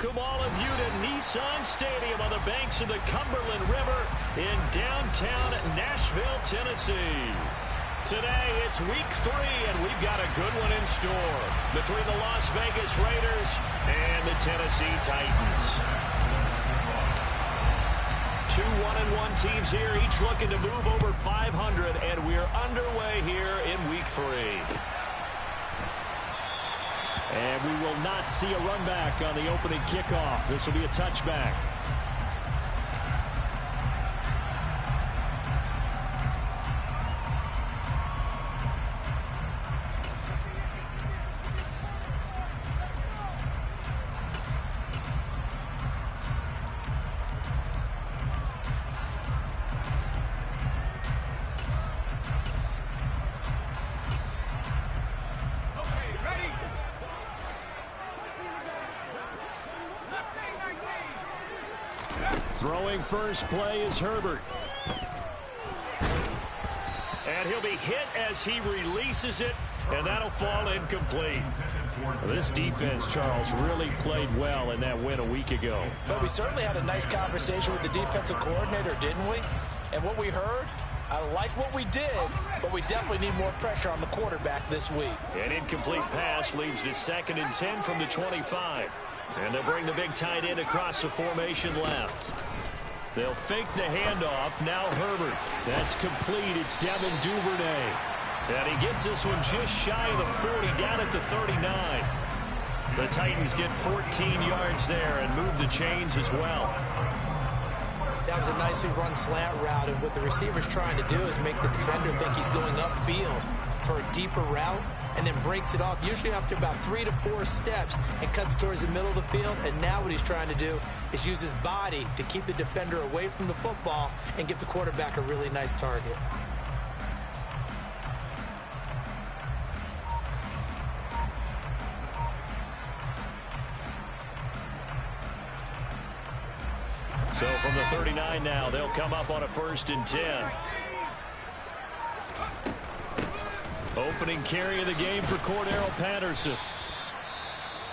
Welcome all of you to Nissan Stadium on the banks of the Cumberland River in downtown Nashville, Tennessee. Today, it's week 3, and we've got a good one in store between the Las Vegas Raiders and the Tennessee Titans. Two 1-1 teams here, each looking to move over 500, and we're underway here in week 3. And we will not see a run back on the opening kickoff. This will be a touchback. Throwing first play is Herbert. And he'll be hit as he releases it, and that'll fall incomplete. This defense, Charles, really played well in that win a week ago. But we certainly had a nice conversation with the defensive coordinator, didn't we? And what we heard, I like what we did, but we definitely need more pressure on the quarterback this week. An incomplete pass leads to 2nd and 10 from the 25. And they'll bring the big tight end across the formation left. They'll fake the handoff. Now Herbert. That's complete. It's Devin Duvernay. And he gets this one just shy of the 40, down at the 39. The Titans get 14 yards there and move the chains as well. That was a nicely run slant route, and what the receiver's trying to do is make the defender think he's going upfield for a deeper route, and then breaks it off, usually after about 3 to 4 steps, and cuts towards the middle of the field. And now what he's trying to do is use his body to keep the defender away from the football and give the quarterback a really nice target. So from the 39 now, they'll come up on a 1st and 10. Opening carry of the game for Cordero Patterson.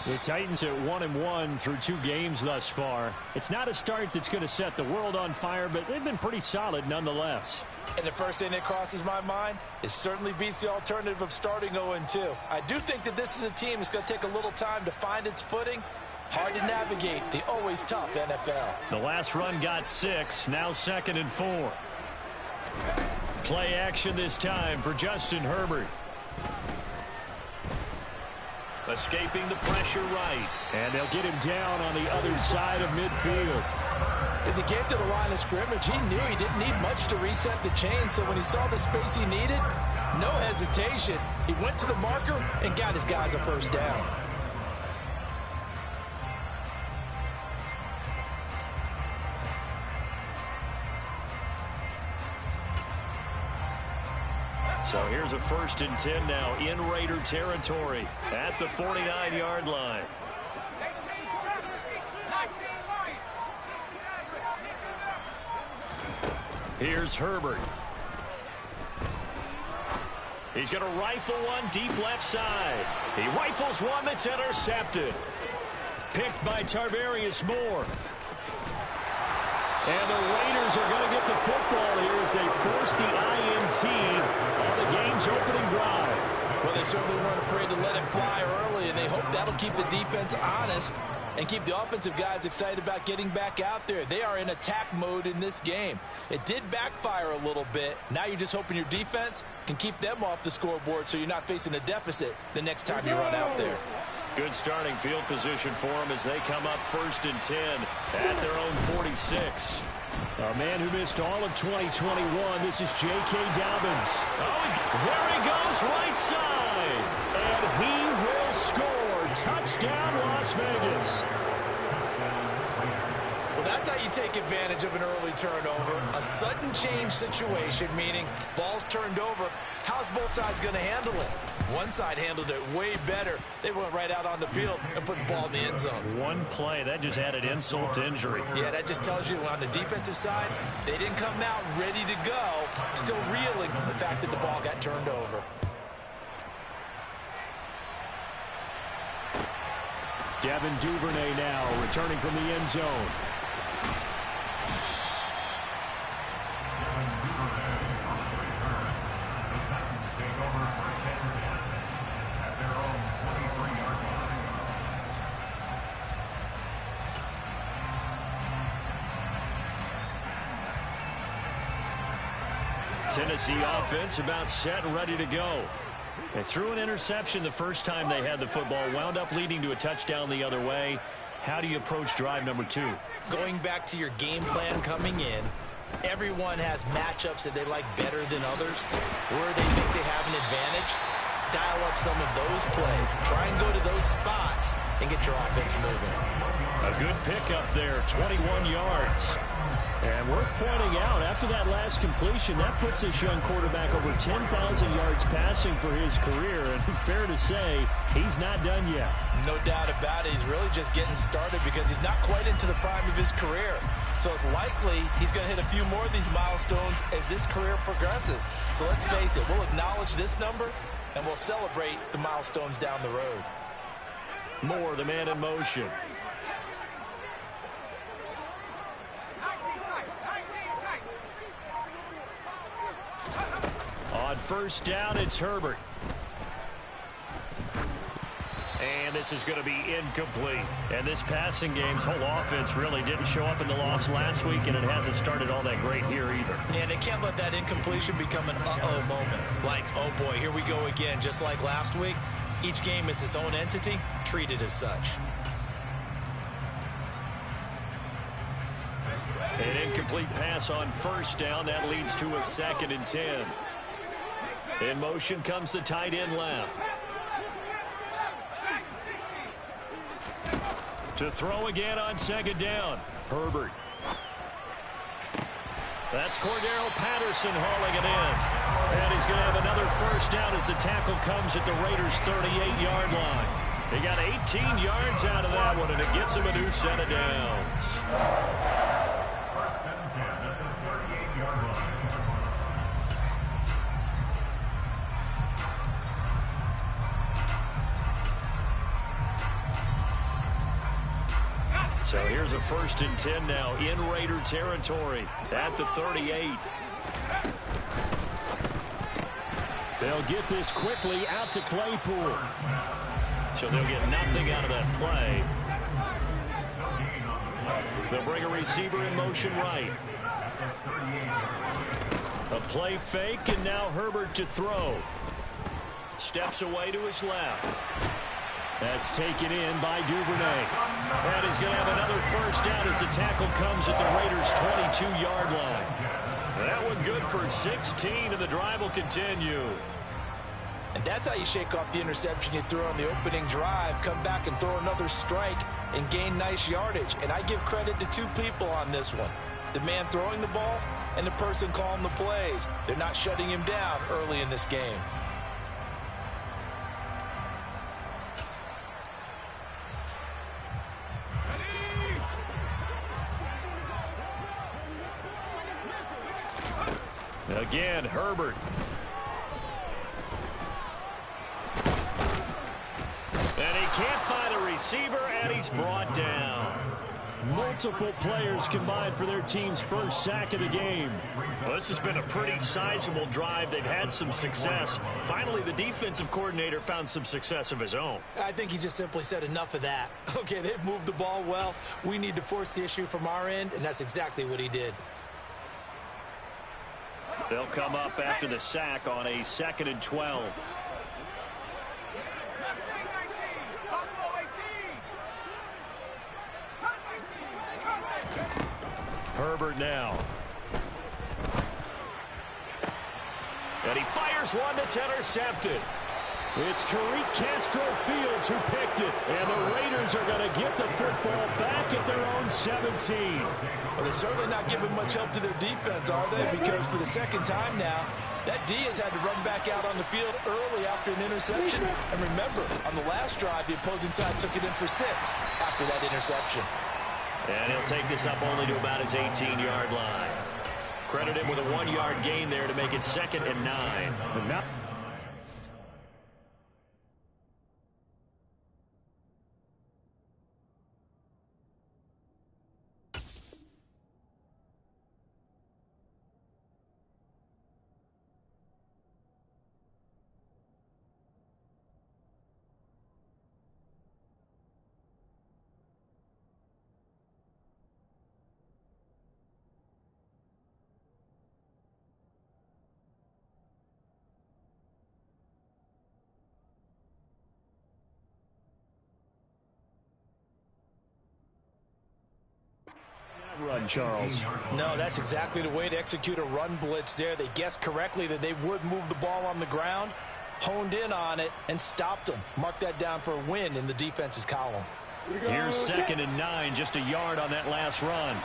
The Titans at 1-1 through 2 games thus far. It's not a start that's going to set the world on fire, but they've been pretty solid nonetheless. And the first thing that crosses my mind, it certainly beats the alternative of starting 0-2. I do think that this is a team that's going to take a little time to find its footing. Hard to navigate the always tough NFL. The last run got 6, now 2nd and 4. Play action this time for Justin Herbert. Escaping the pressure right. And they'll get him down on the other side of midfield. As he came to the line of scrimmage, he knew he didn't need much to reset the chain. So when he saw the space he needed, no hesitation. He went to the marker and got his guys a first down. So here's a 1st and 10 now in Raider territory at the 49-yard line. Here's Herbert. He's going to rifle one deep left side. He rifles one that's intercepted. Picked by Tarvarius Moore. And the Raiders are going to get the football here as they force the INT on the game's opening drive. Well, they certainly weren't afraid to let him fly early, and they hope that'll keep the defense honest and keep the offensive guys excited about getting back out there. They are in attack mode in this game. It did backfire a little bit. Now you're just hoping your defense can keep them off the scoreboard so you're not facing a deficit the next time you run out there. Good starting field position for them as they come up 1st and 10 at their own 46. A man who missed all of 2021, this is J.K. Dobbins. Oh, there he goes, right side. And he will score. Touchdown, Las Vegas. Well, that's how you take advantage of an early turnover. A sudden change situation, meaning ball's turned over. How's both sides going to handle it? One side handled it way better. They went right out on the field and put the ball in the end zone. One play, that just added insult to injury. Yeah, that just tells you on the defensive side, they didn't come out ready to go, still reeling from the fact that the ball got turned over. Devin Duvernay now returning from the end zone. Tennessee offense about set and ready to go. They threw an interception the first time they had the football, wound up leading to a touchdown the other way. How do you approach drive number 2? Going back to your game plan coming in, everyone has matchups that they like better than others. Where they think they have an advantage, dial up some of those plays. Try and go to those spots and get your offense moving. A good pickup there, 21 yards. And worth pointing out, after that last completion, that puts this young quarterback over 10,000 yards passing for his career. And fair to say, he's not done yet. No doubt about it. He's really just getting started because he's not quite into the prime of his career. So it's likely he's going to hit a few more of these milestones as this career progresses. So let's face it, we'll acknowledge this number and we'll celebrate the milestones down the road. Moore, the man in motion. On first down, it's Herbert. And this is going to be incomplete. And this passing game's whole offense really didn't show up in the loss last week, and it hasn't started all that great here either. And they can't let that incompletion become an uh-oh moment. Like, oh boy, here we go again. Just like last week, each game is its own entity, treated as such. An incomplete pass on first down. That leads to a 2nd and 10. In motion comes the tight end left. To throw again on 2nd down. Herbert. That's Cordero Patterson hauling it in. And he's going to have another first down as the tackle comes at the Raiders' 38-yard line. He got 18 yards out of that one, and it gets him a new set of downs. So here's a 1st and 10 now in Raider territory at the 38. They'll get this quickly out to Claypool. So they'll get nothing out of that play. They'll bring a receiver in motion right. A play fake, and now Herbert to throw. Steps away to his left. That's taken in by Duvernay. And he's going to have another first down as the tackle comes at the Raiders' 22-yard line. That one good for 16, and the drive will continue. And that's how you shake off the interception you threw on the opening drive, come back and throw another strike and gain nice yardage. And I give credit to 2 people on this one. The man throwing the ball and the person calling the plays. They're not shutting him down early in this game. Again, Herbert. And he can't find a receiver, and he's brought down. Multiple players combined for their team's first sack of the game. Well, this has been a pretty sizable drive. They've had some success. Finally, the defensive coordinator found some success of his own. I think he just simply said enough of that. Okay, they've moved the ball well. We need to force the issue from our end, and that's exactly what he did. They'll come up after the sack on a 2nd and 12. Herbert now. And he fires one that's intercepted. It's Tariq Castro-Fields who picked it. And the Raiders are going to get the football back at their own 17. Well, they're certainly not giving much help to their defense, are they? Because for the 2nd time now, that D has had to run back out on the field early after an interception. And remember, on the last drive, the opposing side took it in for 6 after that interception. And he'll take this up only to about his 18-yard line. Credit him with a 1-yard gain there to make it 2nd and 9. And now run, Charles. No, that's exactly the way to execute a run blitz there. They guessed correctly that they would move the ball on the ground, honed in on it, and stopped them. Mark that down for a win in the defense's column. Here's 2nd and 9, just a yard on that last run.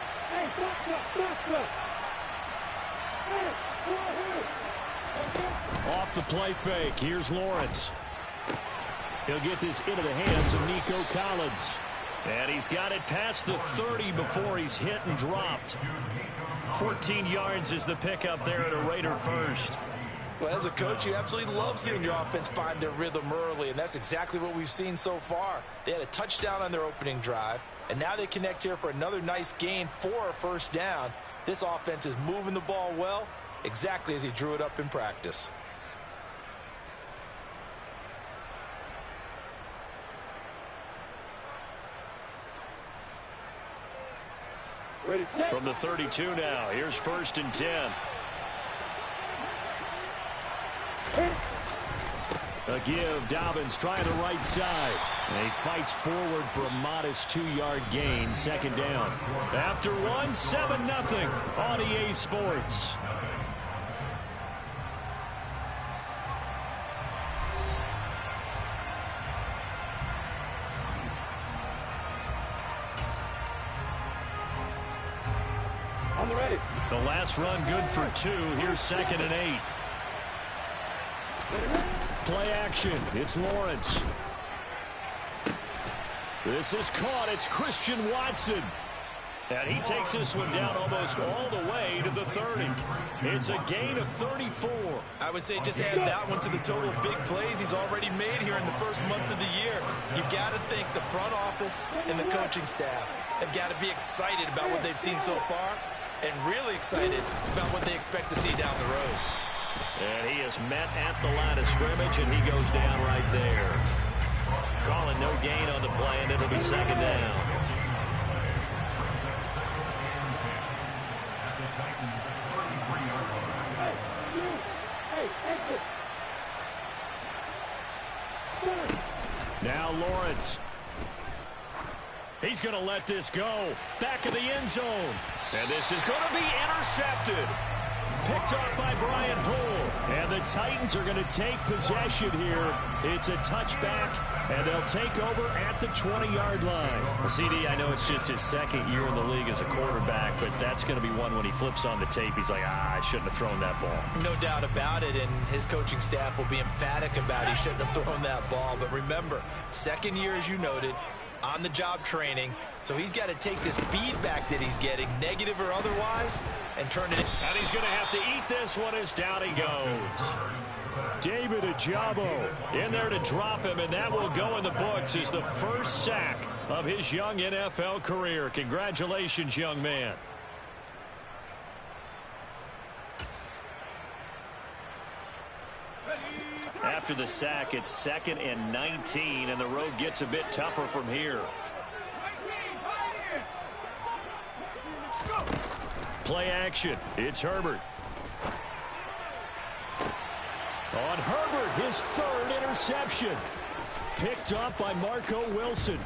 Off the play fake, here's Lawrence. He'll get this into the hands of Nico Collins. And he's got it past the 30 before he's hit and dropped. 14 yards is the pickup there at a Raider first. Well, as a coach, you absolutely love seeing your offense find their rhythm early, and that's exactly what we've seen so far. They had a touchdown on their opening drive, and now they connect here for another nice gain for a first down. This offense is moving the ball well, exactly as he drew it up in practice. From the 32 now, here's 1st and 10. A give, Dobbins trying the right side. And he fights forward for a modest 2-yard gain, 2nd down. After one, 7-0 on EA Sports. The last run good for 2. Here's 2nd and 8. Play action. It's Lawrence. This is caught. It's Christian Watson. And he takes this one down almost all the way to the 30. It's a gain of 34. I would say just add that one to the total big plays he's already made here in the first month of the year. You've got to think the front office and the coaching staff have got to be excited about what they've seen so far and really excited about what they expect to see down the road. And he is met at the line of scrimmage, and he goes down right there. Calling no gain on the play, and it'll be 2nd down. Now Lawrence. He's going to let this go. Back of the end zone. And this is going to be intercepted. Picked off by Brian Poole. And the Titans are going to take possession here. It's a touchback, and they'll take over at the 20-yard line. CD, I know it's just his 2nd year in the league as a quarterback, but that's going to be one when he flips on the tape. He's like, I shouldn't have thrown that ball. No doubt about it, and his coaching staff will be emphatic about he shouldn't have thrown that ball. But remember, 2nd year, as you noted, on-the-job training, so he's got to take this feedback that he's getting, negative or otherwise, and turn it in. And he's going to have to eat this one as down he goes. David Ajabo in there to drop him, and that will go in the books as the first sack of his young NFL career. Congratulations, young man. After the sack, it's 2nd and 19, and the road gets a bit tougher from here. Play action. It's Herbert. On Herbert, his 3rd interception. Picked up by Marco Wilson.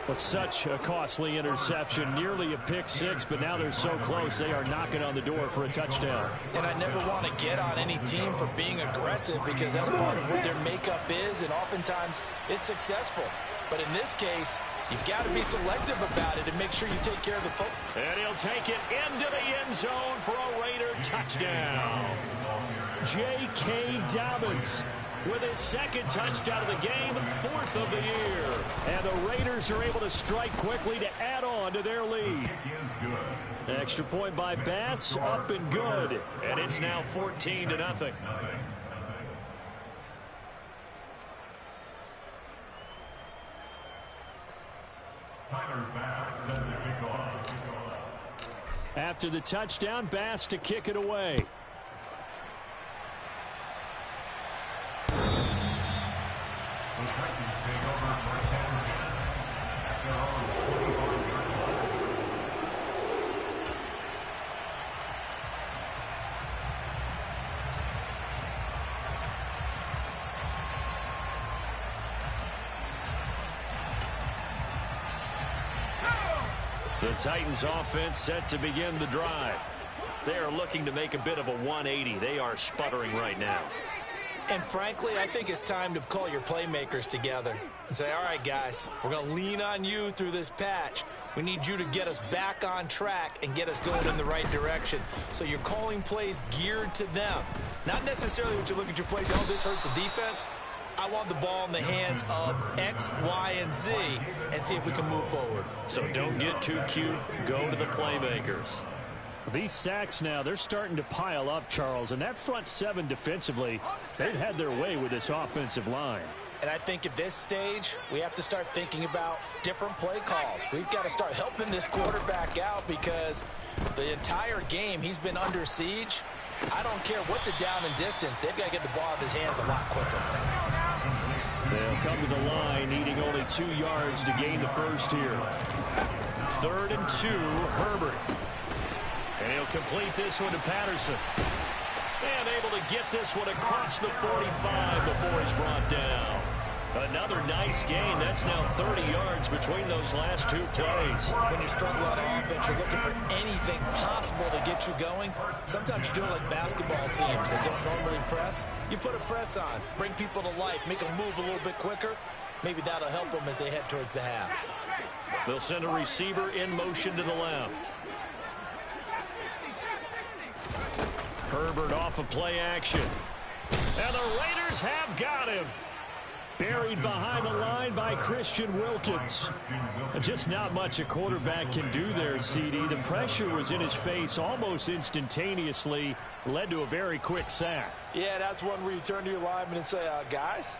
But such a costly interception, nearly a pick 6, but now they're so close they are knocking on the door for a touchdown. And I never want to get on any team for being aggressive because that's part of what their makeup is, and oftentimes it's successful. But in this case, you've got to be selective about it and make sure you take care of the football. And he'll take it into the end zone for a Raider touchdown. J.K. Dobbins with his 2nd touchdown of the game, 4th of the year. And the Raiders are able to strike quickly to add on to their lead. Extra point by Bass, up and good. And it's now 14-0. After the touchdown, Bass to kick it away. The The Titans offense set to begin the drive. They are looking to make a bit of a 180. They are sputtering right now. And frankly, I think it's time to call your playmakers together and say, all right, guys, we're going to lean on you through this patch. We need you to get us back on track and get us going in the right direction. So you're calling plays geared to them. Not necessarily what you look at your plays, oh, this hurts the defense. I want the ball in the hands of X, Y, and Z and see if we can move forward. So don't get too cute. Go to the playmakers. These sacks now, they're starting to pile up, Charles. And that front seven defensively, they've had their way with this offensive line. And I think at this stage, we have to start thinking about different play calls. We've got to start helping this quarterback out because the entire game he's been under siege. I don't care what the down and distance. They've got to get the ball out of his hands a lot quicker. They'll come to the line, needing only 2 yards to gain the first here. 3rd and 2, Herbert. And he'll complete this one to Patterson. And able to get this one across the 45 before he's brought down. Another nice gain. That's now 30 yards between those last 2 plays. When you struggle on offense, you're looking for anything possible to get you going. Sometimes you do it like basketball teams that don't normally press. You put a press on, bring people to life, make them move a little bit quicker. Maybe that'll help them as they head towards the half. They'll send a receiver in motion to the left. Herbert off of play action. And the Raiders have got him. Buried behind the line by Christian Wilkins. Just not much a quarterback can do there, CD. The pressure was in his face almost instantaneously. Led to a very quick sack. Yeah, that's one where you turn to your lineman and say, guys,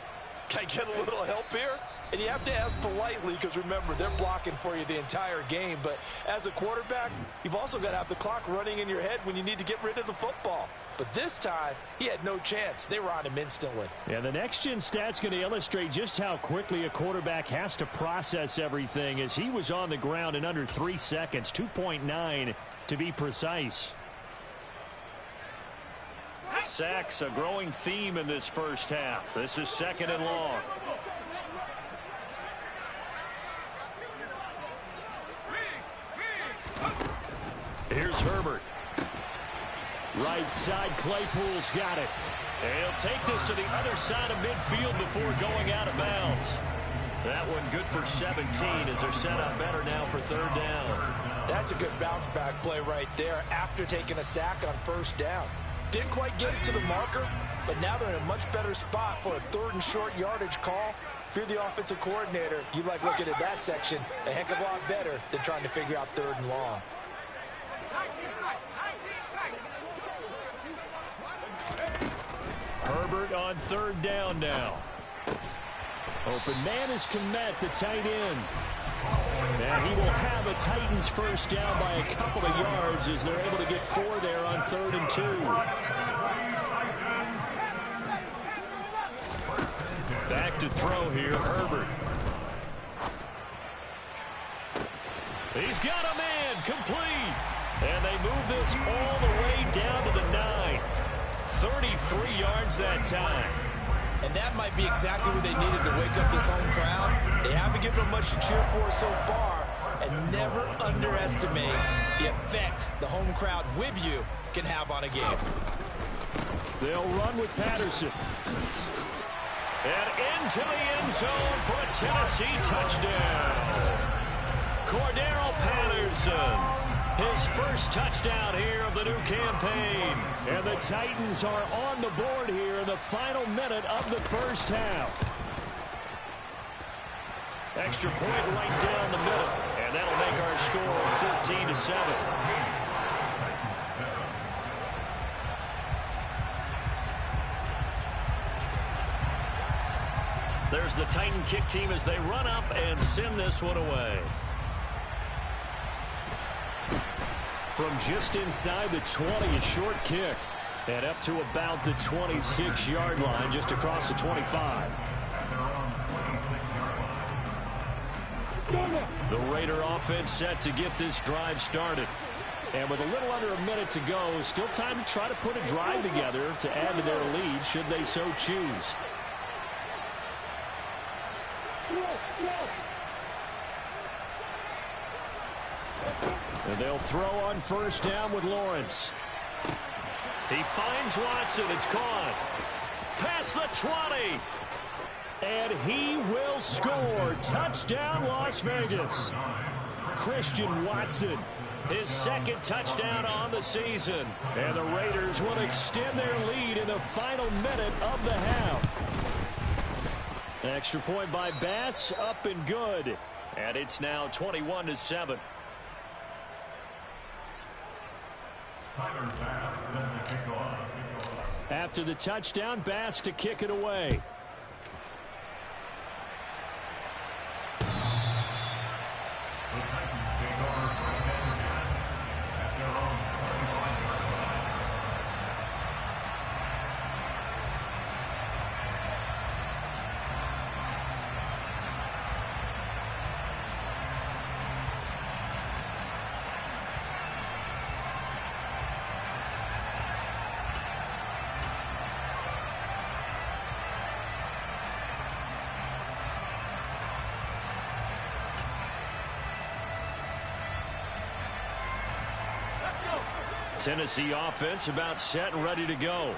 can I get a little help here? And you have to ask politely because, remember, they're blocking for you the entire game. But as a quarterback, you've also got to have the clock running in your head when you need to get rid of the football. But this time, he had no chance. They were on him instantly. Yeah, the next-gen stat's going to illustrate just how quickly a quarterback has to process everything, as he was on the ground in under 3 seconds, 2.9 to be precise. Sacks, a growing theme in this first half. This is 2nd and long. Here's Herbert. Right side, Claypool's got it. And he'll take this to the other side of midfield before going out of bounds. That one good for 17 as they're set up better now for 3rd down. That's a good bounce-back play right there after taking a sack on 1st down. Didn't quite get it to the marker, but now they're in a much better spot for a 3rd and short yardage call. If you're the offensive coordinator, you like looking at that section a heck of a lot better than trying to figure out 3rd and long. Herbert on 3rd down now. Open man is Kmet, the tight end. And he will have a Titans first down by a couple of yards as they're able to get 4 there on 3rd and 2. Back to throw here, Herbert. He's got a man, complete. And they move this all the way down to the 9. 33 yards that time. And that might be exactly what they needed to wake up this home crowd. They haven't given them much to cheer for so far. And never underestimate the effect the home crowd with you can have on a game. They'll run with Patterson. And into the end zone for a Tennessee touchdown. Cordero Patterson. His first touchdown here of the new campaign. And the Titans are on the board here in the final minute of the first half. Extra point right down the middle. And that'll make our score 14-7. There's the Titan kick team as they run up and send this one away. From just inside the 20, a short kick. And up to about the 26-yard line, just across the 25. The Raider offense set to get this drive started. And with a little under a minute to go, still time to try to put a drive together to add to their lead should they so choose. And they'll throw on first down with Lawrence. He finds Watson. It's caught. Past the 20. And he will score. Touchdown, Las Vegas. Christian Watson. His second touchdown on the season. And the Raiders will extend their lead in the final minute of the half. Extra point by Bass, up and good. And it's now 21-7. After the touchdown, Bass to kick it away. Tennessee offense about set and ready to go.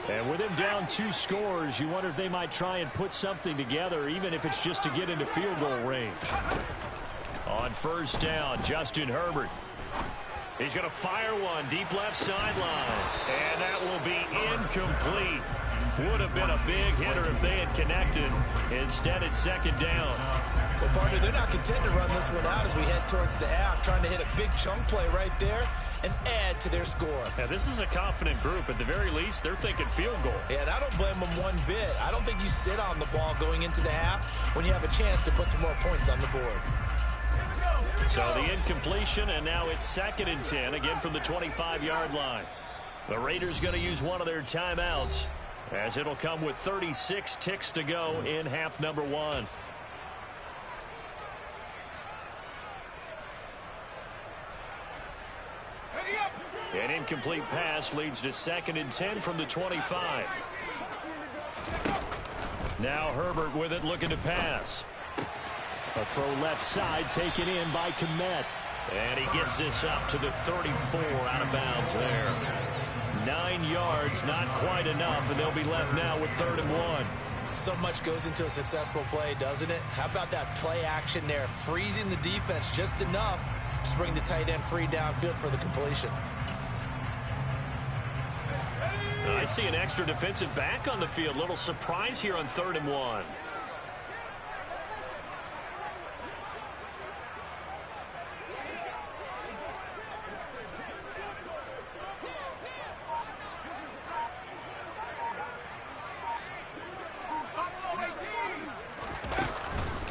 And with him down 2 scores, you wonder if they might try and put something together, even if it's just to get into field goal range. On first down, Justin Herbert. He's going to fire one deep left sideline. And that will be incomplete. Would have been a big hitter if they had connected. Instead, it's second down. Well, partner, they're not content to run this one out as we head towards the half, trying to hit a big chunk play right there and add to their score. Now, this is a confident group. At the very least, they're thinking field goal. Yeah, and I don't blame them one bit. I don't think you sit on the ball going into the half when you have a chance to put some more points on the board. So the incompletion, and now it's 2nd and 10, again from the 25-yard line. The Raiders going to use one of their timeouts, as it'll come with 36 ticks to go in half number 1. An incomplete pass leads to 2nd and 10 from the 25. Now Herbert with it, looking to pass. A throw left side taken in by Kmet. And he gets this up to the 34, out of bounds there. 9 yards, not quite enough, and they'll be left now with 3rd and 1. So much goes into a successful play, doesn't it? How about that play action there, freezing the defense just enough to bring the tight end free downfield for the completion. I see an extra defensive back on the field. Little surprise here on 3rd and 1.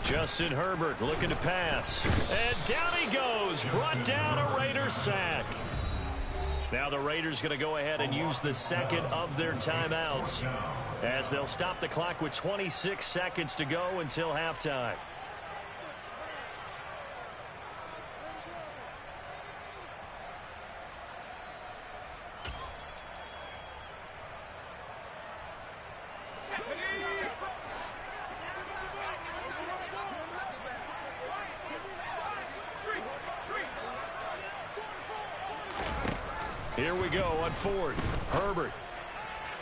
Justin Herbert looking to pass. And down he goes. Brought down a Raiders sack. Now the Raiders going to go ahead and use the second of their timeouts, as they'll stop the clock with 26 seconds to go until halftime. Here we go on 4th. Herbert.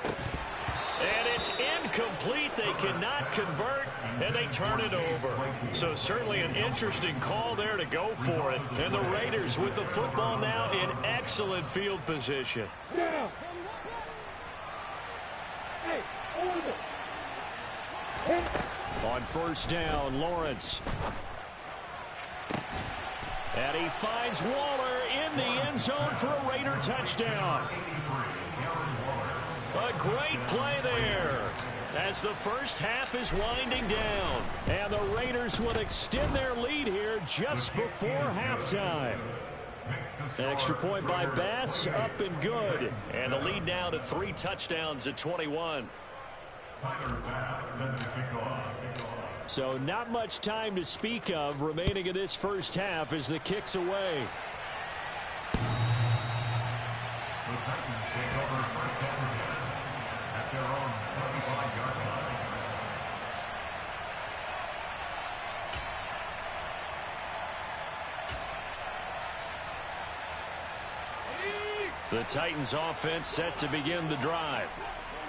And it's incomplete. They cannot convert, and they turn it over. So certainly an interesting call there to go for it. And the Raiders with the football now in excellent field position. On first down, Lawrence. And he finds Waller in the end zone for a Raider touchdown. A great play there as the first half is winding down. And the Raiders will extend their lead here just before halftime. Extra point by Bass, up and good. And the lead now to 3 touchdowns at 21. So not much time to speak of remaining in this first half as the kick's away. The Titans offense set to begin the drive.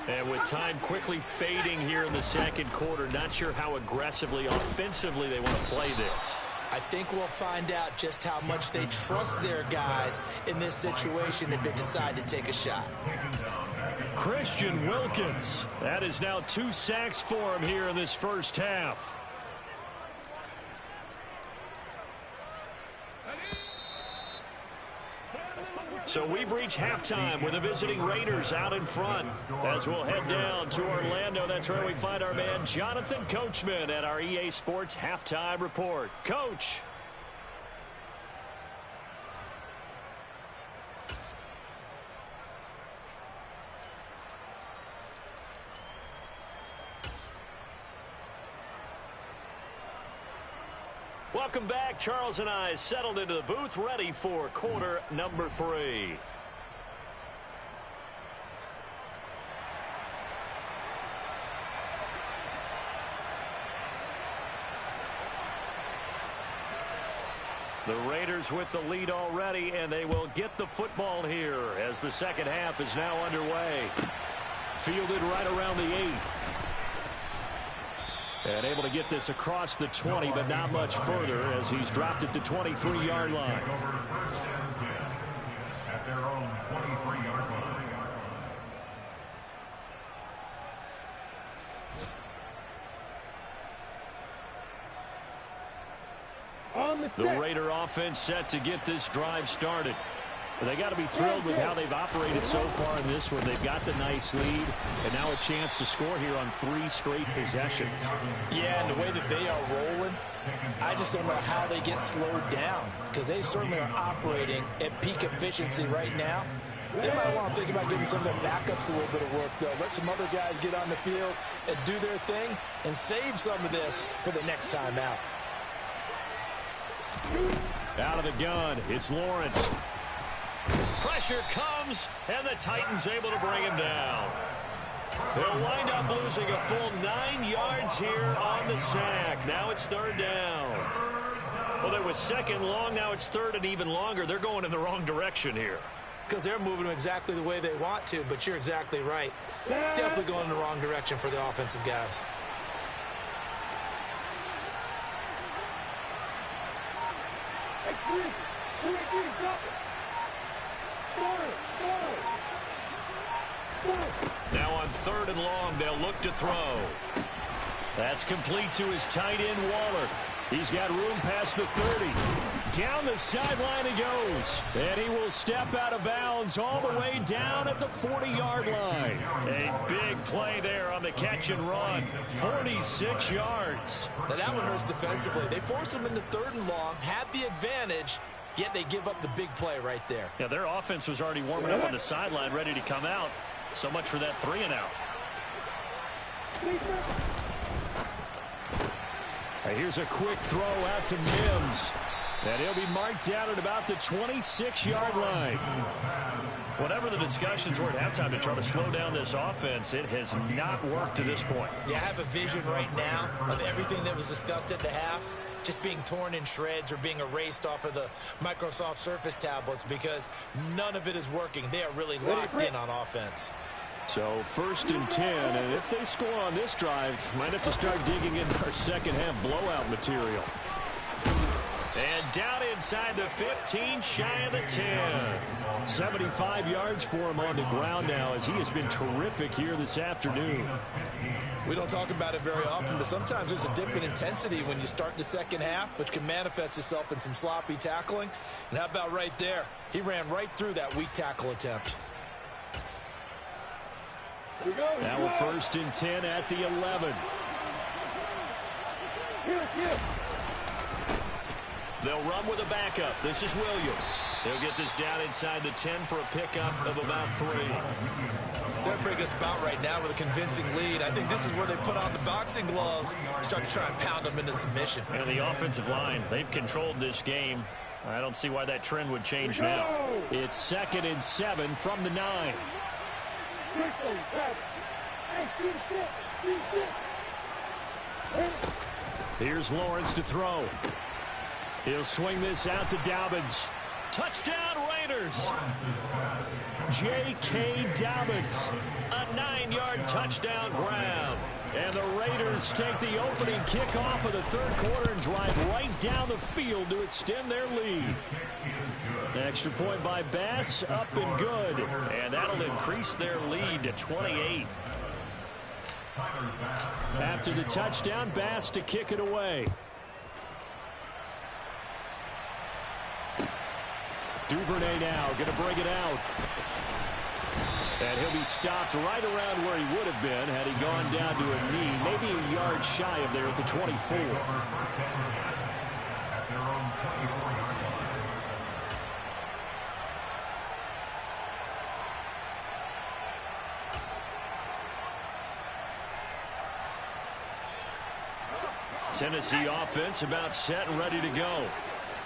And with time quickly fading here in the second quarter, not sure how aggressively, offensively they want to play this. I think we'll find out just how much they trust their guys in this situation if they decide to take a shot. Christian Wilkins. That is now 2 sacks for him here in this first half. So we've reached halftime with the visiting Raiders out in front. As we'll head down to Orlando, that's where we find our man Jonathan Coachman at our EA Sports Halftime Report. Coach. Welcome back. Charles and I settled into the booth, ready for quarter number 3. The Raiders with the lead already, and they will get the football here as the second half is now underway. Fielded right around the 8. And able to get this across the 20, but not much further as he's dropped it to 23-yard line. At their own 23-yard line. The Raider offense set to get this drive started. They got to be thrilled with how they've operated so far in this one. They've got the nice lead, and now a chance to score here on 3 straight possessions. Yeah, and the way that they are rolling, I just don't know how they get slowed down, because they certainly are operating at peak efficiency right now. They might want to think about giving some of their backups a little bit of work, though. Let some other guys get on the field and do their thing and save some of this for the next time out. Out of the gun, it's Lawrence. Pressure comes, and the Titans able to bring him down. They'll wind up losing a full 9 yards here on the sack. Now it's 3rd down. Well, it was 2nd long. Now it's 3rd and even longer. They're going in the wrong direction here. Because they're moving them exactly the way they want to, but you're exactly right. Definitely going in the wrong direction for the offensive guys. Now on 3rd and long, they'll look to throw. That's complete to his tight end, Waller. He's got room past the 30. Down the sideline he goes. And he will step out of bounds all the way down at the 40-yard line. A big play there on the catch and run. 46 yards. Now that one hurts defensively. They force him into 3rd and long, had the advantage, yet they give up the big play right there. Yeah, their offense was already warming up on the sideline, ready to come out. So much for that 3 and out. Here's a quick throw out to Mims. And he'll be marked down at about the 26-yard line. Whatever the discussions were at halftime to try to slow down this offense, it has not worked to this point. Yeah, I have a vision right now of everything that was discussed at the half just being torn in shreds or being erased off of the Microsoft Surface tablets because none of it is working. They are really locked in on offense. So 1st and 10, and if they score on this drive, might have to start digging in our second half blowout material. And down inside the 15, shy of the 10. 75 yards for him on the ground now as he has been terrific here this afternoon. We don't talk about it very often, but sometimes there's a dip in intensity when you start the second half, which can manifest itself in some sloppy tackling. And how about right there? He ran right through that weak tackle attempt. Now we're 1st and 10 at the 11. They'll run with a backup. This is Williams. They'll get this down inside the 10 for a pickup of about 3. They're a pretty good spot right now with a convincing lead. I think this is where they put on the boxing gloves, start to try and pound them into submission. And the offensive line, they've controlled this game. I don't see why that trend would change now. It's 2nd and 7 from the 9. Here's Lawrence to throw. He'll swing this out to Dobbins. Touchdown, Raiders. J.K. Dobbins. A 9-yard touchdown grab. And the Raiders take the opening kickoff of the third quarter and drive right down the field to extend their lead. Extra point by Bass, up and good. And that'll increase their lead to 28. After the touchdown, Bass to kick it away. Duvernay now going to bring it out. And he'll be stopped right around where he would have been had he gone down to a knee, maybe a yard shy of there at the 24. Tennessee offense about set and ready to go.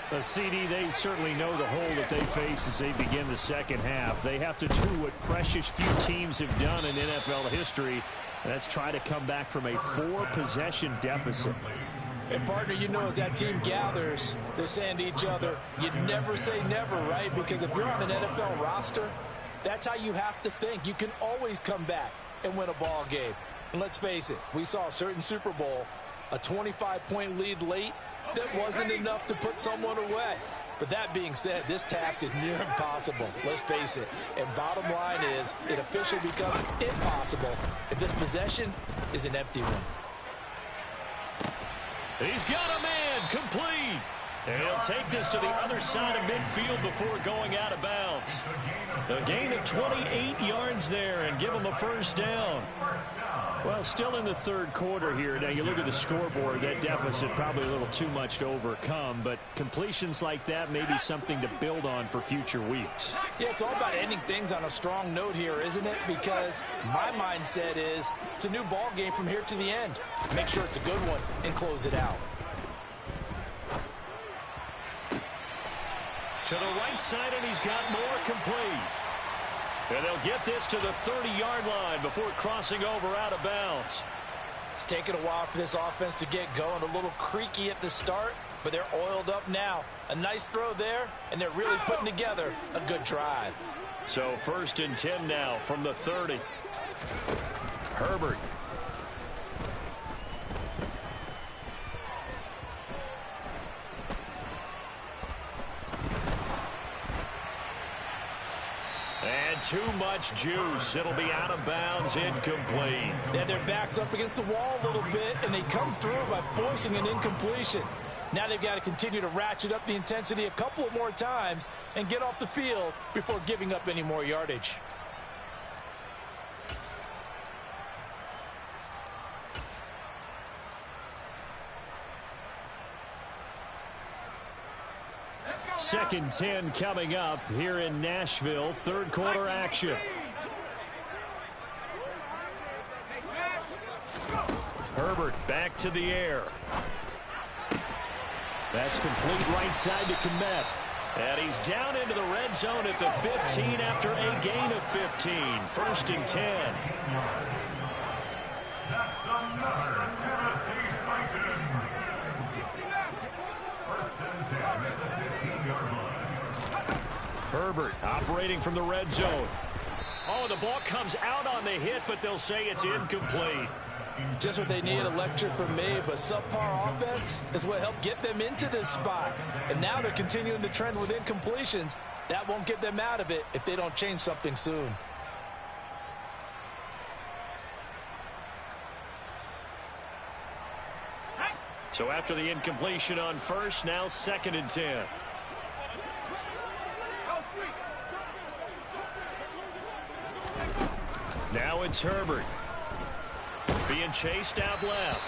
The CD, they certainly know the hole that they face as they begin the second half. They have to do what precious few teams have done in NFL history. That's try to come back from a 4-possession deficit. And, partner, you know, as that team gathers, they're saying to each other, you never say never, right? Because if you're on an NFL roster, that's how you have to think. You can always come back and win a ball game. And let's face it, we saw a certain Super Bowl, a 25-point lead late, that wasn't enough to put someone away. But that being said, this task is near impossible. Let's face it. And bottom line is, it officially becomes impossible if this possession is an empty one. He's got a man complete. And he'll take this to the other side of midfield before going out of bounds. A gain of 28 yards there and give him a first down. Well, still in the third quarter here. Now, you look at the scoreboard, that deficit probably a little too much to overcome, but completions like that may be something to build on for future weeks. Yeah, it's all about ending things on a strong note here, isn't it? Because my mindset is it's a new ball game from here to the end. Make sure it's a good one and close it out. To the right side, and he's got more complete. And they'll get this to the 30-yard line before crossing over out of bounds. It's taken a while for this offense to get going. A little creaky at the start, but they're oiled up now. A nice throw there, and they're really putting together a good drive. So 1st and 10 now from the 30. Herbert. And too much juice. It'll be out of bounds, incomplete. Then their back's up against the wall a little bit, and they come through by forcing an incompletion. Now they've got to continue to ratchet up the intensity a couple of more times and get off the field before giving up any more yardage. Second 10 coming up here in Nashville. Third quarter action. Herbert back to the air. That's complete right side to Kmet. And he's down into the red zone at the 15 after a gain of 15. 1st and 10. That's another Tennessee Titan. 1st and 10 at the 15-yard line. Herbert operating from the red zone. Oh, the ball comes out on the hit, but they'll say it's incomplete. Just what they need, a lecture from me, but subpar offense is what helped get them into this spot. And now they're continuing the trend with incompletions. That won't get them out of it if they don't change something soon. So after the incompletion on first, now 2nd and 10. Now it's Herbert. Being chased out left.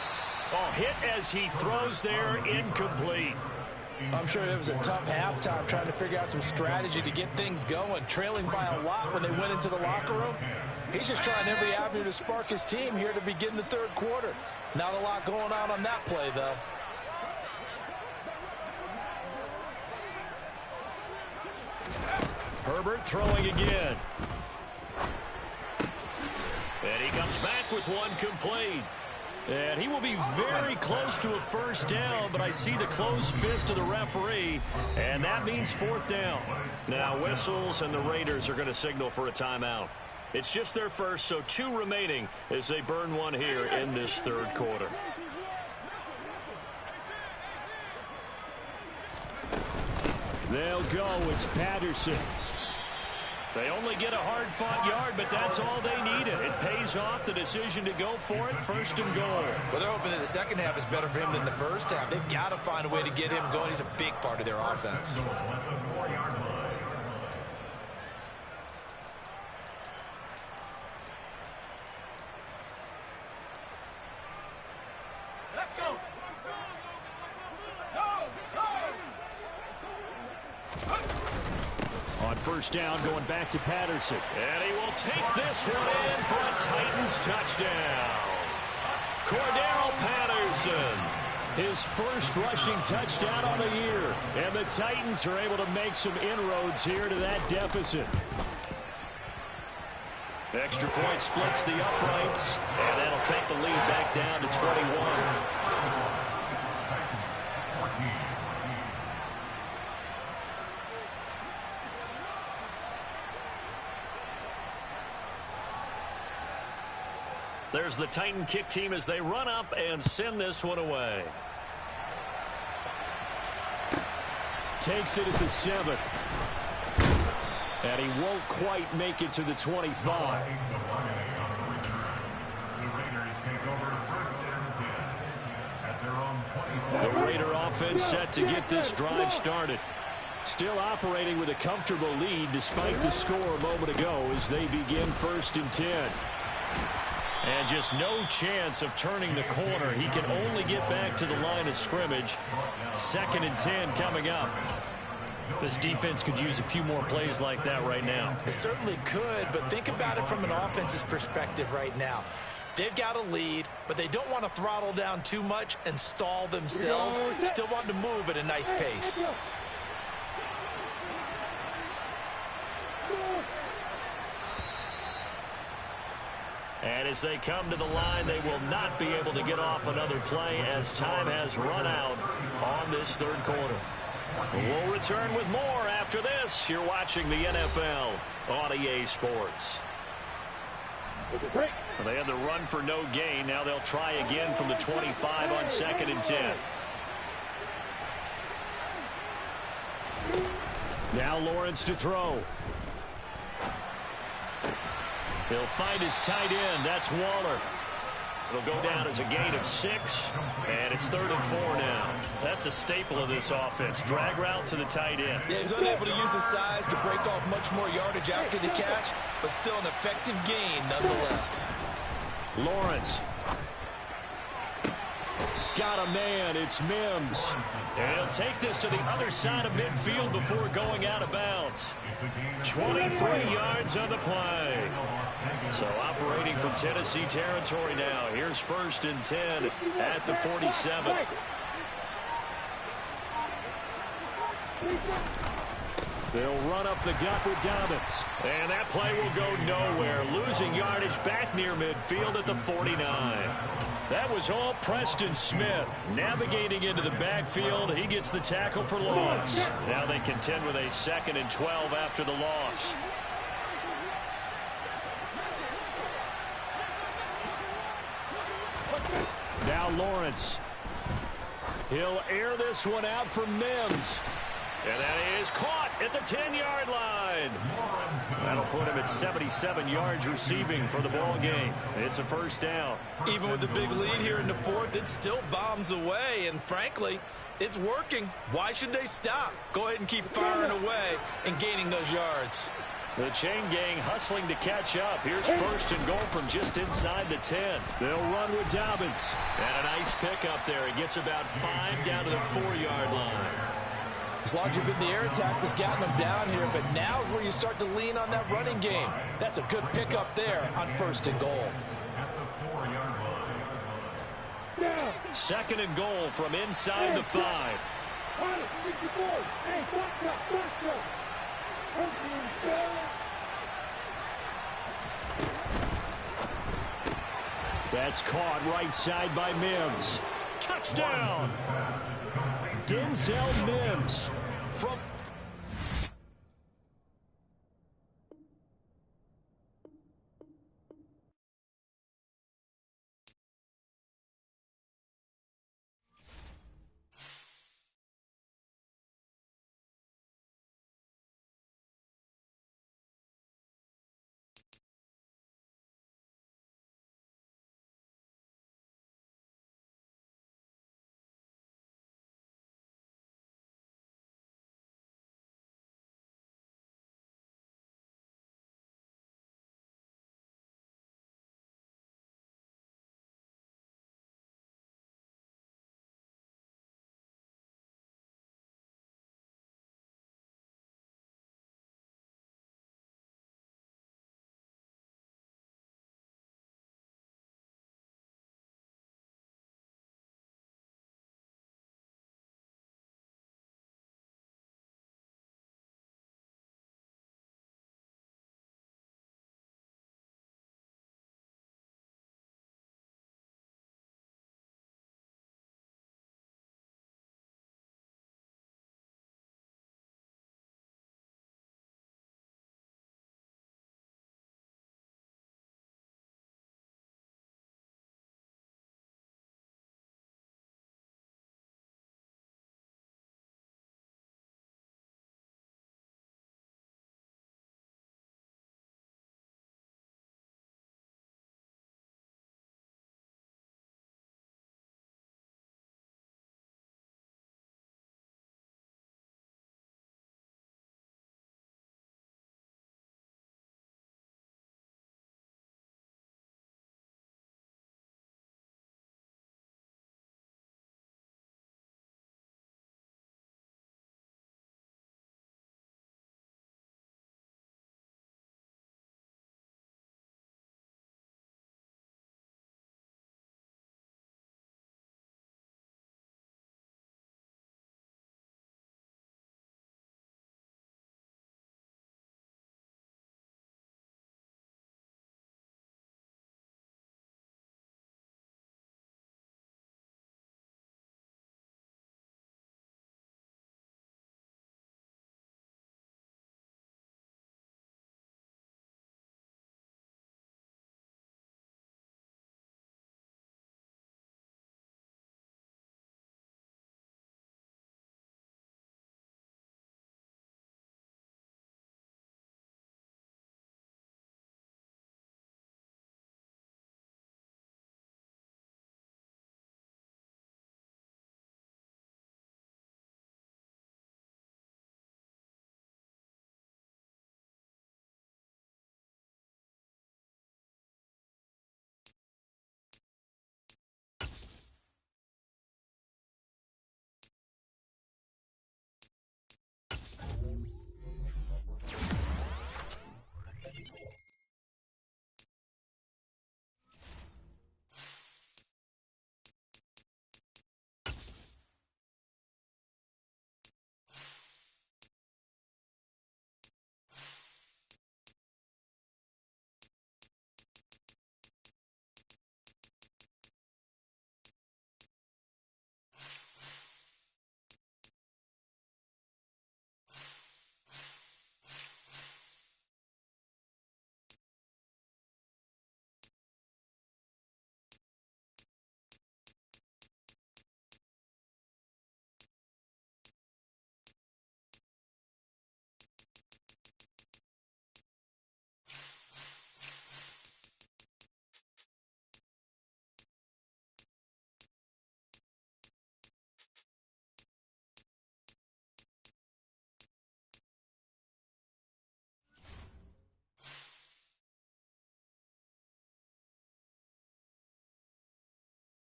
Oh, hit as he throws there, incomplete. I'm sure it was a tough halftime trying to figure out some strategy to get things going. Trailing by a lot when they went into the locker room. He's just trying every avenue to spark his team here to begin the third quarter. Not a lot going on that play, though. Herbert throwing again. And he comes back with one complete. And he will be very close to a first down, but I see the closed fist of the referee, and that means 4th down. Now whistles, and the Raiders are going to signal for a timeout. It's just their first, so 2 remaining as they burn one here in this 3rd quarter. They'll go. It's Patterson. They only get a hard-fought yard, but that's all they needed. It pays off the decision to go for it, 1st and goal. Well, they're hoping that the second half is better for him than the first half. They've got to find a way to get him going. He's a big part of their offense. Let's go. On 1st down, going back to Patterson. And he will take this one in for a Titans touchdown. Cordero Patterson. His first rushing touchdown on the year. And the Titans are able to make some inroads here to that deficit. Extra point splits the uprights. And that'll take the lead back down to 21. There's the Titan kick team as they run up and send this one away. Takes it at the 7. And he won't quite make it to the 25. The Raider offense set to get this drive started. Still operating with a comfortable lead despite the score a moment ago as they begin 1st and 10. And just no chance of turning the corner. He can only get back to the line of scrimmage. 2nd and 10 coming up. This defense could use a few more plays like that right now. It certainly could, but think about it from an offense's perspective right now. They've got a lead, but they don't want to throttle down too much and stall themselves. Still want to move at a nice pace. And as they come to the line, they will not be able to get off another play as time has run out on this 3rd quarter. We'll return with more after this. You're watching the NFL on EA Sports. They had the run for no gain. Now they'll try again from the 25 on 2nd and 10. Now Lawrence to throw. He'll find his tight end. That's Waller. It'll go down as a gain of 6, and it's 3rd and 4 now. That's a staple of this offense. Drag route to the tight end. Yeah, he's unable to use his size to break off much more yardage after the catch, but still an effective gain nonetheless. Lawrence. Got a man. It's Mims. And he'll take this to the other side of midfield before going out of bounds. 23 yards on the play. So operating from Tennessee territory now. Here's 1st and 10 at the 47. They'll run up the gut with Dobbins. And that play will go nowhere. Losing yardage back near midfield at the 49. That was all Preston Smith. Navigating into the backfield, he gets the tackle for loss. Now they contend with a 2nd and 12 after the loss. Now Lawrence. He'll air this one out for Mims. And that is caught at the 10-yard line. That'll put him at 77 yards receiving for the ball game. It's a 1st down. Even with the big lead here in the 4th, it still bombs away. And frankly, it's working. Why should they stop? Go ahead and keep firing away and gaining those yards. The chain gang hustling to catch up. Here's 1st and goal from just inside the 10. They'll run with Dobbins. And a nice pickup there. He gets about 5 down to the 4-yard line. It's largely been the air attack that's gotten them down here, but now is where you start to lean on that running game. That's a good pickup there on 1st and goal. 2nd and goal from inside the 5. That's caught right side by Mims. Touchdown! Denzel Mims from